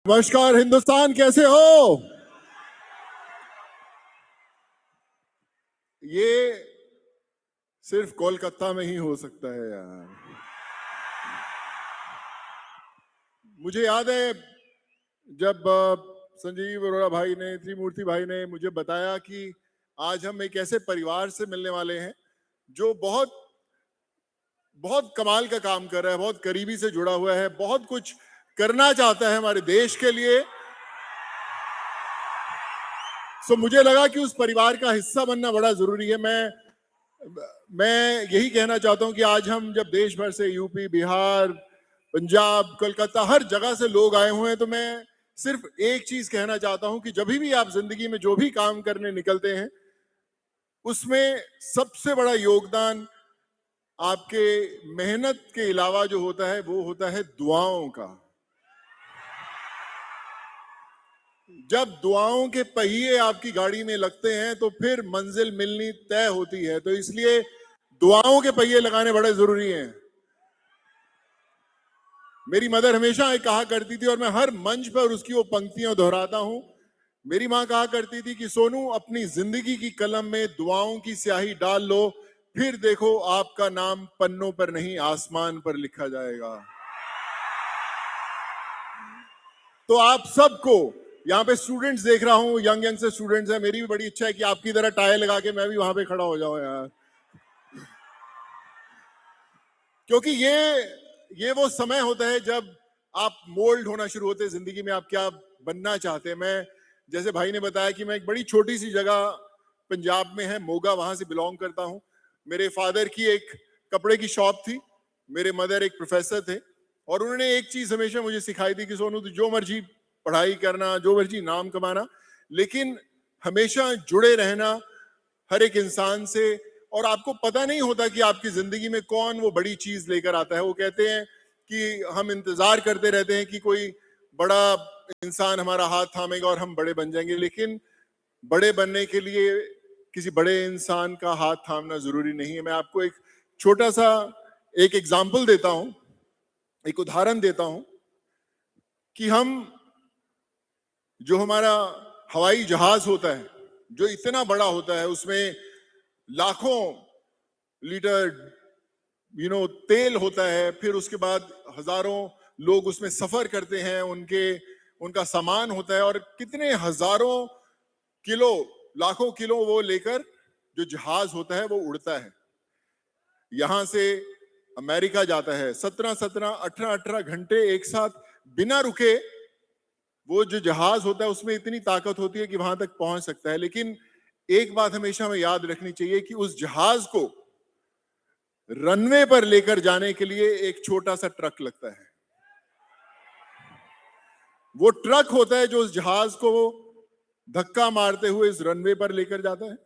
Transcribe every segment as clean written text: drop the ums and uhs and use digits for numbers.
नमस्कार हिंदुस्तान, कैसे हो? ये सिर्फ कोलकाता में ही हो सकता है यार। मुझे याद है जब संजीव अरोड़ा भाई ने, त्रिमूर्ति भाई ने मुझे बताया कि आज हम एक ऐसे परिवार से मिलने वाले हैं जो बहुत बहुत कमाल का काम कर रहा है, बहुत करीबी से जुड़ा हुआ है, बहुत कुछ करना चाहता है हमारे देश के लिए। सो मुझे लगा कि उस परिवार का हिस्सा बनना बड़ा जरूरी है। मैं यही कहना चाहता हूं कि आज हम जब देश भर से, यूपी, बिहार, पंजाब, कोलकाता, हर जगह से लोग आए हुए हैं, तो मैं सिर्फ एक चीज कहना चाहता हूं कि जब भी आप जिंदगी में जो भी काम करने निकलते हैं, उसमें सबसे बड़ा योगदान आपके मेहनत के अलावा जो होता है वो होता है दुआओं का। जब दुआओं के पहिए आपकी गाड़ी में लगते हैं तो फिर मंजिल मिलनी तय होती है। तो इसलिए दुआओं के पहिए लगाने बड़े जरूरी हैं। मेरी मदर हमेशा कहा करती थी, और मैं हर मंच पर उसकी वो पंक्तियां दोहराता हूं। मेरी मां कहा करती थी कि सोनू, अपनी जिंदगी की कलम में दुआओं की स्याही डाल लो, फिर देखो आपका नाम पन्नों पर नहीं आसमान पर लिखा जाएगा। तो आप सबको, यहाँ पे स्टूडेंट्स देख रहा हूँ, यंग से स्टूडेंट्स हैं, मेरी भी बड़ी इच्छा है कि आपकी तरह टाई लगा के मैं भी वहां पे खड़ा हो जाऊं यार। क्योंकि ये वो समय होता है जब आप मोल्ड होना शुरू होते हैं जिंदगी में, आप क्या बनना चाहते हैं। मैं, जैसे भाई ने बताया कि मैं एक बड़ी छोटी सी जगह पंजाब में है, मोगा, वहां से बिलोंग करता हूं। मेरे फादर की एक कपड़े की शॉप थी, मेरे मदर एक प्रोफेसर थे, और उन्होंने एक चीज हमेशा मुझे सिखाई थी कि सोनू, तू जो मर्जी पढ़ाई करना, जो मर्जी नाम कमाना, लेकिन हमेशा जुड़े रहना हर एक इंसान से। और आपको पता नहीं होता कि आपकी जिंदगी में कौन वो बड़ी चीज लेकर आता है। वो कहते हैं कि हम इंतजार करते रहते हैं कि कोई बड़ा इंसान हमारा हाथ थामेगा और हम बड़े बन जाएंगे, लेकिन बड़े बनने के लिए किसी बड़े इंसान का हाथ थामना जरूरी नहीं है। मैं आपको एक छोटा सा एक एग्जाम्पल देता हूं, एक उदाहरण देता हूं कि हम, जो हमारा हवाई जहाज होता है, जो इतना बड़ा होता है, उसमें लाखों लीटर तेल होता है, फिर उसके बाद हजारों लोग उसमें सफर करते हैं, उनका सामान होता है, और कितने हजारों किलो, लाखों किलो वो लेकर जो जहाज होता है वो उड़ता है। यहां से अमेरिका जाता है, 17-17, 18-18 घंटे एक साथ बिना रुके। वो जो जहाज होता है उसमें इतनी ताकत होती है कि वहां तक पहुंच सकता है। लेकिन एक बात हमेशा हमें याद रखनी चाहिए कि उस जहाज को रनवे पर लेकर जाने के लिए एक छोटा सा ट्रक लगता है। वो ट्रक होता है जो उस जहाज को धक्का मारते हुए इस रनवे पर लेकर जाता है।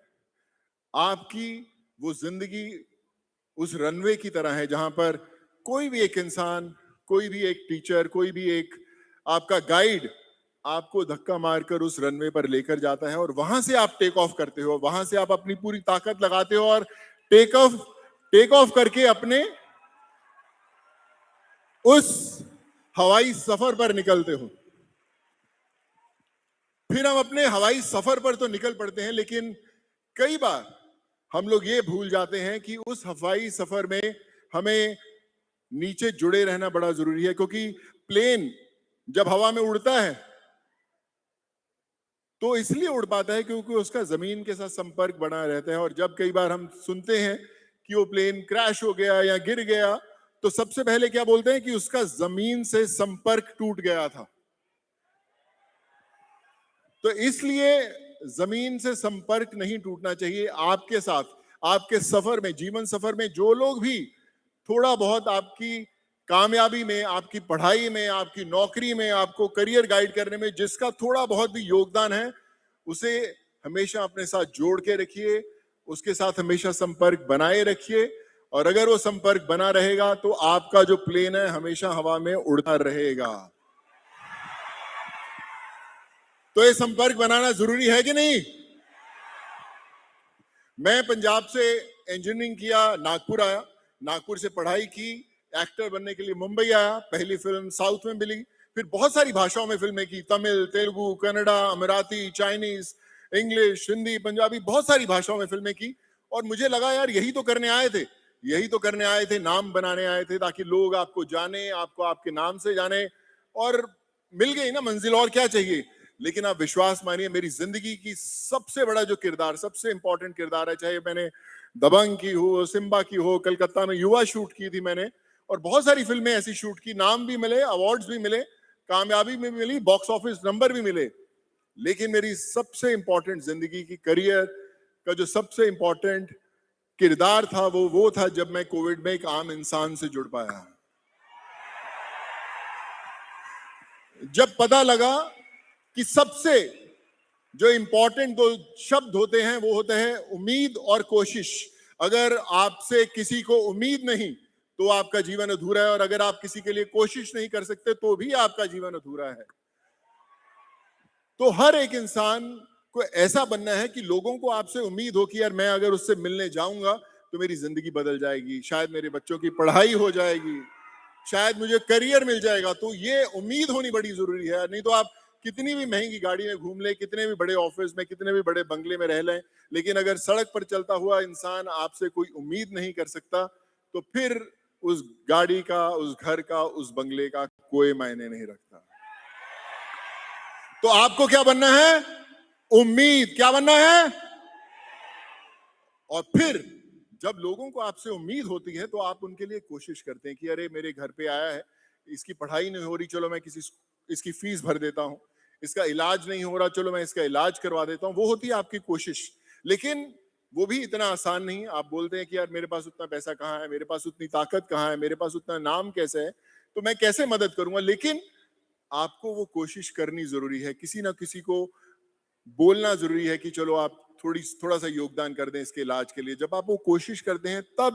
आपकी वो जिंदगी उस रनवे की तरह है, जहां पर कोई भी एक इंसान, कोई भी एक टीचर, कोई भी एक आपका गाइड आपको धक्का मारकर उस रनवे पर लेकर जाता है, और वहां से आप टेक ऑफ करते हो, वहां से आप अपनी पूरी ताकत लगाते हो और टेक ऑफ करके अपने उस हवाई सफर पर निकलते हो। फिर हम अपने हवाई सफर पर तो निकल पड़ते हैं, लेकिन कई बार हम लोग ये भूल जाते हैं कि उस हवाई सफर में हमें नीचे जुड़े रहना बड़ा जरूरी है। क्योंकि प्लेन जब हवा में उड़ता है तो इसलिए उड़ पाता है क्योंकि उसका जमीन के साथ संपर्क बना रहता है। और जब कई बार हम सुनते हैं कि वो प्लेन क्रैश हो गया या गिर गया, तो सबसे पहले क्या बोलते हैं कि उसका जमीन से संपर्क टूट गया था। तो इसलिए जमीन से संपर्क नहीं टूटना चाहिए आपके साथ। आपके सफर में, जीवन सफर में, जो लोग भी थोड़ा बहुत आपकी कामयाबी में, आपकी पढ़ाई में, आपकी नौकरी में, आपको करियर गाइड करने में जिसका थोड़ा बहुत भी योगदान है, उसे हमेशा अपने साथ जोड़ के रखिए, उसके साथ हमेशा संपर्क बनाए रखिए। और अगर वो संपर्क बना रहेगा तो आपका जो प्लेन है हमेशा हवा में उड़ता रहेगा। तो ये संपर्क बनाना जरूरी है कि नहीं? मैं पंजाब से इंजीनियरिंग किया, नागपुर आया, नागपुर से पढ़ाई की, एक्टर बनने के लिए मुंबई आया, पहली फिल्म साउथ में मिली, फिर बहुत सारी भाषाओं में फिल्में की, तमिल, तेलुगु, कन्नड़ा, मराठी, चाइनीज, इंग्लिश, हिंदी, पंजाबी, बहुत सारी भाषाओं में फिल्में की। और मुझे लगा यार यही तो करने आए थे, यही तो करने आए थे, नाम बनाने आए थे, ताकि लोग आपको जाने, आपको आपके नाम से जाने। और मिल गई ना मंजिल, और क्या चाहिए। लेकिन आप विश्वास मानिए, मेरी जिंदगी की सबसे बड़ा जो किरदार, सबसे इंपॉर्टेंट किरदार है, चाहे मैंने दबंग की हो, सिम्बा की हो, कलकत्ता में युवा शूट की थी मैंने, और बहुत सारी फिल्में ऐसी शूट की, नाम भी मिले, अवार्ड्स भी मिले, कामयाबी भी मिली, बॉक्स ऑफिस नंबर भी मिले। लेकिन मेरी सबसे इंपॉर्टेंट जिंदगी की करियर का जो सबसे इंपॉर्टेंट किरदार था, वो था जब मैं कोविड में एक आम इंसान से जुड़ पाया। जब पता लगा कि सबसे जो इंपॉर्टेंट दो शब्द होते हैं वो होते हैं उम्मीद और कोशिश। अगर आपसे किसी को उम्मीद नहीं तो आपका जीवन अधूरा है, और अगर आप किसी के लिए कोशिश नहीं कर सकते तो भी आपका जीवन अधूरा है। तो हर एक इंसान को ऐसा बनना है कि लोगों को आपसे उम्मीद हो कि यार मैं अगर उससे मिलने जाऊंगा तो मेरी जिंदगी बदल जाएगी, शायद मेरे बच्चों की पढ़ाई हो जाएगी, शायद मुझे करियर मिल जाएगा। तो ये उम्मीद होनी बड़ी जरूरी है। नहीं तो आप कितनी भी महंगी गाड़ी में घूम ले, कितने भी बड़े ऑफिस में, कितने भी बड़े बंगले में रह लें, लेकिन अगर सड़क पर चलता हुआ इंसान आपसे कोई उम्मीद नहीं कर सकता तो फिर उस गाड़ी का, उस घर का, उस बंगले का कोई मायने नहीं रखता। तो आपको क्या बनना है? उम्मीद। क्या बनना है? और फिर जब लोगों को आपसे उम्मीद होती है तो आप उनके लिए कोशिश करते हैं कि अरे मेरे घर पे आया है, इसकी पढ़ाई नहीं हो रही, चलो मैं इसकी फीस भर देता हूं, इसका इलाज नहीं हो रहा, चलो मैं इसका इलाज करवा देता हूं। वो होती है आपकी कोशिश। लेकिन वो भी इतना आसान नहीं। आप बोलते हैं कि यार मेरे पास उतना पैसा कहाँ है, मेरे पास उतनी ताकत कहाँ है, मेरे पास उतना नाम कैसे है, तो मैं कैसे मदद करूंगा। लेकिन आपको वो कोशिश करनी जरूरी है, किसी ना किसी को बोलना जरूरी है कि चलो आप थोड़ा सा योगदान कर दें इसके इलाज के लिए। जब आप वो कोशिश करते हैं तब